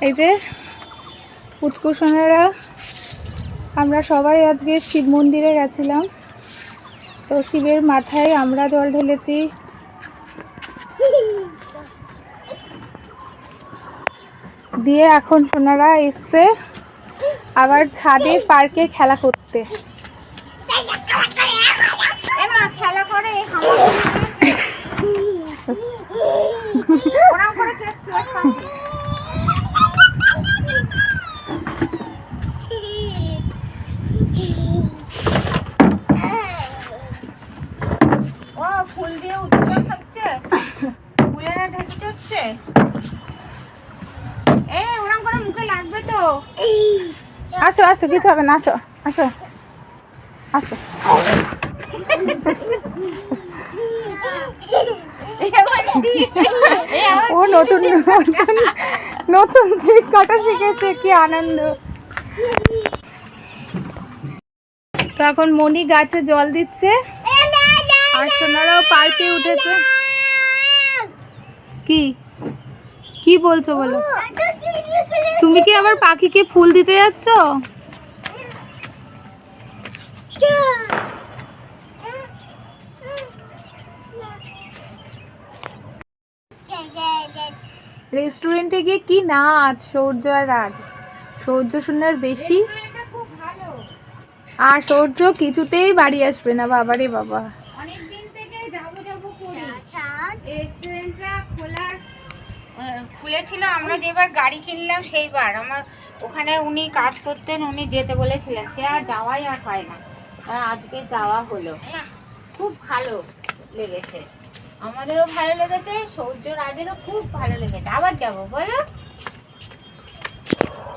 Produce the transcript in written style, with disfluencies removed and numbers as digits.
এই যে পুচকুসোনারা আমরা সবাই আজকে শিব মন্দিরে গেছিলাম, তো শিবের মাথায় আমরা জল ঢেলেছি। দিয়ে এখন সোনারা এসছে আবার ছাদে পার্কে খেলা করতে। খেলা করে ও ফুল দিয়ে উঠে খাচ্ছে, ফুলেরা ঢেকে হচ্ছে। ওরকম করে মুখে লাগবে তো। আসো আসো, কিছু হবে না, আসো আসো আসো। ও নতুন নতুন ট্রিক কাটা শিখেছে, কি আনন্দ। তো এখন মনি গাছে জল দিচ্ছে আর সোনারাও পার্কে উঠেছে। কি কি বলছো বলো? তুমি কি আবার পাখিকে ফুল দিতে যাচ্ছ? রেস্টুরেন্টে গিয়ে কি নাচ, সৌর্য আর রাজ। সৌর্য শোনার বেশি, আর সৌর্য কিছুতেই বাড়ি আসবে না। বাবারে বাবা, অনেকদিন থেকে যাবো করি। রেস্টুরেন্টটা খুলেছিল, আমরা যেবার গাড়ি কিনলাম সেইবার আমার ওখানে উনি কাজ করতেন, উনি যেতে বলেছিলেন, সে আর যাওয়াই আর হয় না। আজকে যাওয়া হলো, খুব ভালো লেগেছে, আমাদেরও ভালো লেগেছে, সৌর্য রাজেরও খুব ভালো লেগেছে। আবার যাবো বলো।